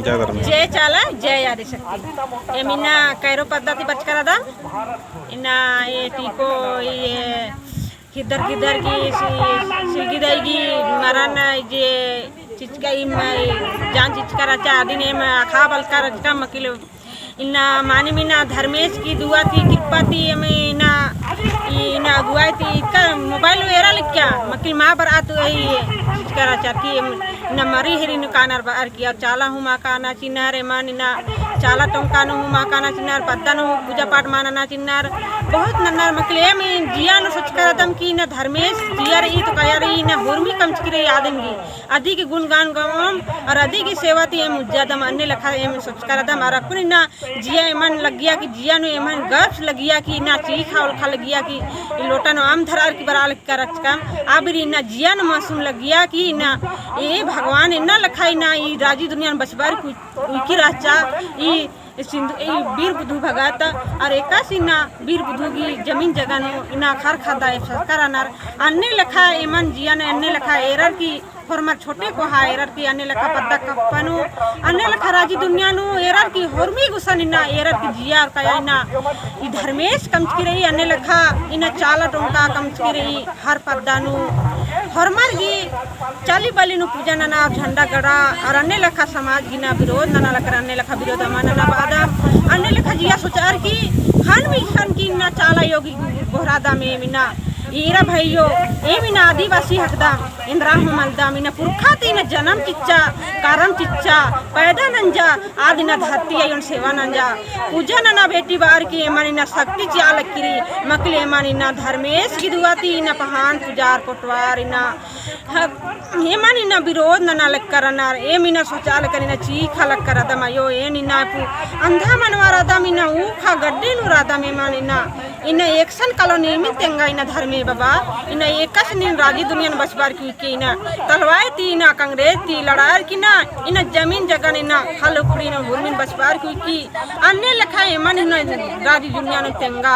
जय धर्म जय चाला जय आदिशक्ति एमिना कैरो पद्धति बचकरदा इना ये टीको ये किधर किधर की सिलगिदाई मरण ये चिचका जान चिचका रचा आदि ने खा बलका रचका मकिलो इना मानी मीना धर्मेश की दुआ थी कृपा थी हमें इना अगुआई थी इसका मोबाइल वेरा लिख क्या मकिल माँ पर आतु यही चिचका रचा की न मरी हेरी न कानर बार किया चाला हूँ माँ काना चिन्नार एमान इना चाला टोंकानु हूँ माँ काना चिन्नार पद्दानु पूजा पाठ माना चिन्नार बहुत नन्नार मकले में जिया न सोच कर दम की न धर्मेश जिया रही तो कया रही न हुर्मी कम चिकरे यादेंगी आदि की गुणगान गवम और आदि की सेवा थी एम ज्यादा अन्य लखा एम सोच कर दम और अपनी ना जिया एमन लग गया कि जिया नु एमन गर्व लग गया कि ना चीखा उलखा लग गया कि लोटा नो आम धरार की बराल कर रखका आबरी ना जिया न मासूम लग गया कि ना ये भगवान इन्ना लखाई ना ये राजी दुनिया बचबार की राचा ये सिंधु वीर बुधु भगाता और एकासी ना वीर बुधु की जमीन जगह नो इना खार खाता है सरकार अनार अन्य लखा एमन जिया ने अन्य लखा एरर की फॉर्मर छोटे को हा एरर की अन्य लखा पद्दा कप्पनु अन्य लखा राजी दुनिया नो एरर की होर्मी गुसन इना एरर की जिया कया इना ई धर्मेश कमचकी रही अन्य लखा इना चाला टोंका कमचकी रही हर पद्दा नु हरमर की चाली बाली नु पूजा नना झंडा गड़ा और अन्य लखा समाज की ना विरोध नना लखा अन्य लखा विरोध मानना बादा अन्य लखा जिया सोचार की खान भी खान की ना चाला योगी गोहरादा में मिना ईरा भाइयों ए मिना आदिवासी हकदा इंद्रा मलदा मिना पुरखा तीन जन्म चिच्चा कारम चिच्चा पैदा नंजा आदि न धरती आयुन सेवा नंजा पूजा नना बेटी बार की एमानी ना शक्ति चाल किरी मकले एमानी ना धर्मेश की दुआती ना पहान पुजार कोटवार इना एमानी ना विरोध नना लग करना ए मिना सोचाल करिना चीखा लग कर दम यो ए निना अंधा मनवारा दम इना ऊखा गड्डी नु रादा मेमानी ना इना एक्शन कालो निर्मित तेंगा इना धर्मे बाबा इना एकस नीन राजी दुनिया बचबार की इना तलवार ती इना कांग्रेस ती लड़ाई की ना इना जमीन जगह इना हल उखड़ी ना भूमि बचबार की अन्य लखा एमन इना राजी दुनिया ने तेंगा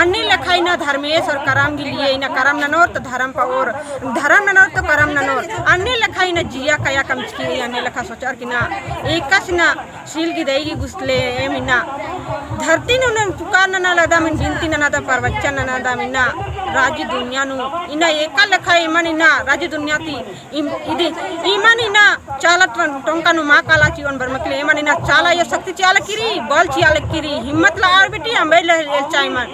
अन्य लखा इना धर्मेश और करम के लिए इना करम ननोर तो धर्म पाओर धर्म ननोर तो करम ननोर अन्य लखा इना जिया कया कमचकी अन्य लखा सोचार की ना एकस ना सील की देगी गुस्ले एमिना धरती ने उन्हें पुकार नना लदा मिन बिनती नना दा परवच्चन नना दा मिना राजी दुनिया नु इना एका लखा इमन इना राजी दुनिया ती इदी इमन इना चाला टोंका नु मा काला चिवन बरमकले इमन इना चाला ये शक्ति चाल किरी बल चियाल किरी हिम्मत ला और बेटी अंबे ले एलचाई मन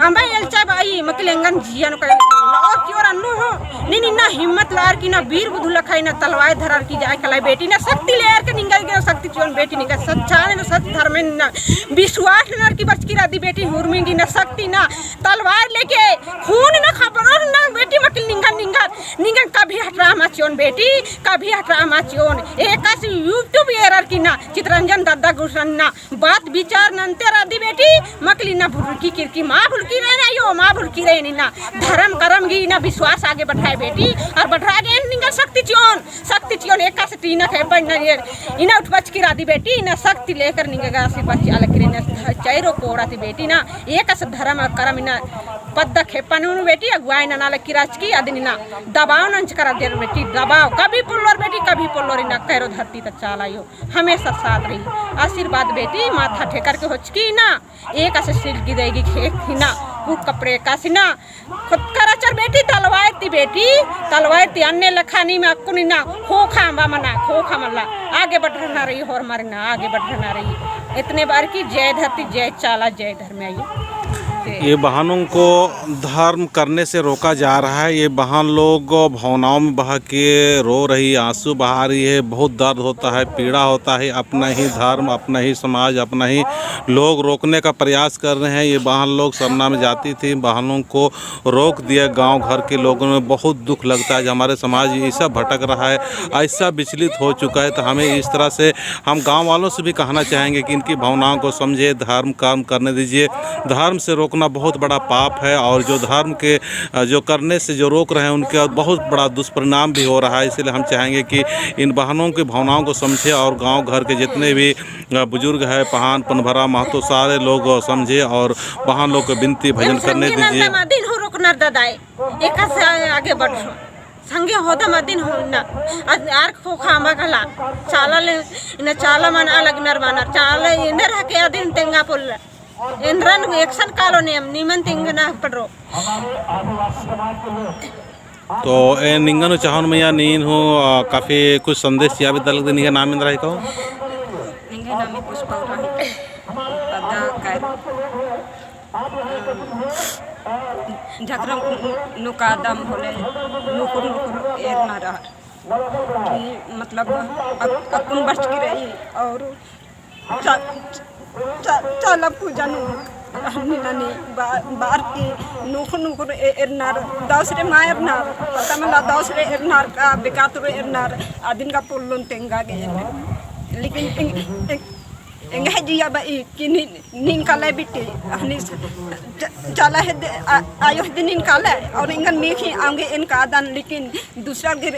अंबे एलचाई बाई मकलेंगन जिया नु कर और क्यों अन्नु हो नी ना हिम्मत लार की ना वीर बुधु लखाई ना तलवार धरार की जाए कलाई बेटी ना शक्ति लेर के निंगल के शक्ति चिवन बेटी निका सच्चाने ना सच धर्म ना विश्वास नर की बच की रादी बेटी हुरमिंगी ना शक्ति ना तलवार लेके खून ना खबर ना बेटी मकिल निंगन निंगन निंगन कभी हटरा माचियोन बेटी कभी हटरा माचियोन एकास यूट्यूब एरर की ना चित्रंजन दादा गुसन ना बात विचार नंते रादी बेटी मकली ना भुलकी किरकी माँ भुलकी रहे ना यो माँ भुलकी रहे ना धर्म करम गी ना विश्वास आगे बढ़ाए बेटी और बढ़ा दे निंगन शक्ति चियोन एकास टीना खे पढ़ना ये इना उठबच की रादी बेटी इना शक्ति लेकर निंगेगा सी बच्ची अलग करे ना चाइरो कोड़ा थी बेटी ना एकास धर्म और करम इना पद्दा खेपनु बेटी अगुआई ना नाले किराच की आदि ना दबाव नंच करा दे बेटी दबाव कभी पुल्लोर बेटी कभी पुल्लोर इना कैरो धरती तक चालायो हमेशा साथ रही आशीर्वाद बेटी माथा ठेकर के होचकी ना एक ऐसे सिल्की देगी खेत ना वो कपड़े का सिना खुद कराचर बेटी तलवार ती अन्य लखानी में आपको ना खोखा मना खोखा मल्ला आगे बढ़ना रही और मरना आगे बढ़ना रही इतने बार की जय धरती जय चाला जय धर्म आइए ये बहनों को धर्म करने से रोका जा रहा है। ये बहन लोग भावनाओं में बह के रो रही आंसू बहा रही है। बहुत दर्द होता है, पीड़ा होता है। अपना ही धर्म, अपना ही समाज, अपना ही लोग रोकने का प्रयास कर रहे हैं। ये बहन लोग सरना में जाती थी, बहनों को रोक दिया गांव घर के लोगों में। बहुत दुख लगता है कि हमारे समाज ऐसा भटक रहा है, ऐसा विचलित हो चुका है। तो हमें इस तरह से हम गाँव वालों से भी कहना चाहेंगे कि इनकी भावनाओं को समझे, धर्म काम करने दीजिए। धर्म से रोकना बहुत बड़ा पाप है और जो धर्म के जो करने से जो रोक रहे हैं उनका बहुत बड़ा दुष्परिणाम भी हो रहा है। इसलिए हम चाहेंगे कि इन बहनों की भावनाओं को समझे और गांव घर के जितने भी बुजुर्ग हैं, पहान पनभरा महतो, सारे लोग समझे और बहन लोग को विनती भजन करने दीजिए। आगे बढ़ो సంగే హోదా మదిన్ హోన్న ఆర్క్ ఖో ఖాంబా కలా చాలా ఇన చాలా మన అలగ్నర్ బానర్ చాలా ఇందర్ హకే అదిన్ తెంగా పొల్ల ఎంద్రన్ ఎక్షన్ కాలోని నిమన్ తింగనా పడ్రో तो ए निंगनु चाहन मैया नीन हो काफ़ी कुछ संदेश या भी दल निगा नाम इंद्रा को निंगे नामी पुष्पा रही पदा काय झकरम नुकादम होले नुकुर नुकुर एरना रहा कि मतलब अकुन बच की रही और चाला पूजा नु ननी बार की नुकुर नुकुर एरनार दासरे मायरनार तमला दासरे एरनार का बेकातुर एरनार आदिन का पुल्लुन तेंगा गए लेकिन enggak dia baik kini nin kala bitti ahni chala है आयो दिन kala और इंगन मेखी आंगे इन का दान लेकिन दूसरा गिर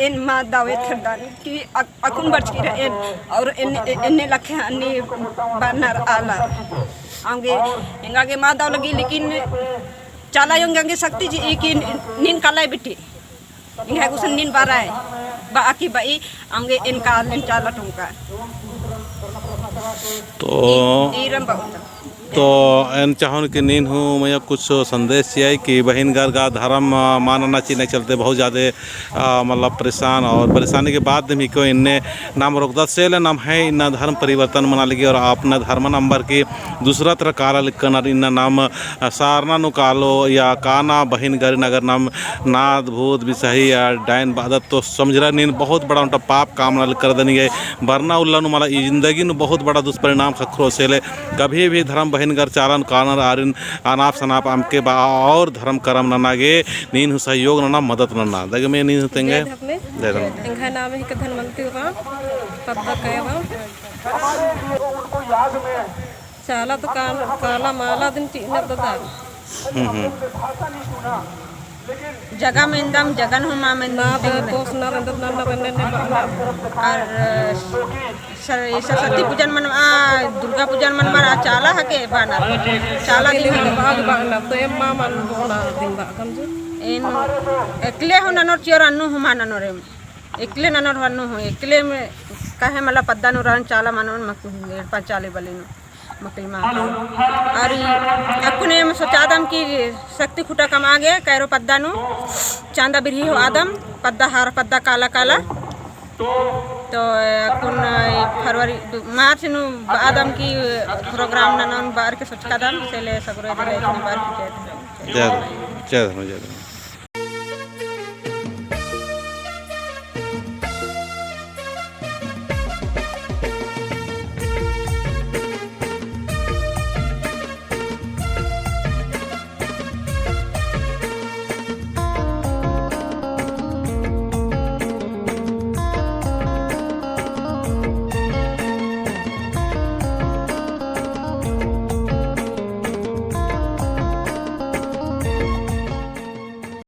इन मा दावत खरदान कि अकुन बच की इन और इन्ने लखे अन्नी बानर आला आंगे इंगा के मा दाव लगी लेकिन chala yang gange sakti ji ikin nin kala bitti इंगा कुछ nin बाराय बा आकी बाई आंगे इन का इन chala टुंका तो एन चाहूँ कि नीन हूँ मैं कुछ संदेश है कि बहन घर का धर्म मानना चाहिए चलते बहुत ज़्यादा मतलब परेशान और परेशानी के बाद भी क्यों इनने नाम रोकदा से नाम है इन धर्म परिवर्तन मना लगी और अपना धर्म नंबर की दूसरा तरह काला लिखकर इन नाम सारना नु कालो या काना बहन घर नगर नाम नाद भूत भी सही या डायन बादत तो समझ रहा नीन बहुत बड़ा उनका पाप काम कर देनी है वरना उल्ला नु मला जिंदगी नु बहुत बड़ा दुष्परिणाम खखरो से ले कभी भी धर्म बहन घर चालन कानर आरिन अनाप शनाप आमके बा और धर्म कर्म ननागे नीन हु सहयोग नना मदद नना दगे में नीन तेंगे दे दन इंगा नाम है के धनवंती बा पप्पा कहवा చాలా तो काला माला दिन तीन ददा जगह में इंदम जगन हो मा में ना दोस्त ना रंदर ना बन्ने ने और सरस्वती पूजन मन दुर्गा पूजन मन मारा चाला हके बाना चाला दिन बाग बाना तो ए मा मन बोना दिन बा कम जो इन एकले हो ननर चियर अन्नु हो मा ननर एकले ननर हन्नु हो एकले में काहे मला पद्दा नु रन चाला मनन मक पाचाले बलिनो मकई मा और अकुने में सोचादम की शक्ति खुटा कम आ गए कैरो पद्दा नु चांदा बिरही हो आदम पद्दा हार पद्दा काला काला तो अकुन फरवरी मार्च नु आदम की प्रोग्राम नन बार के सोचका दम से ले सगरे दे बार की जय जय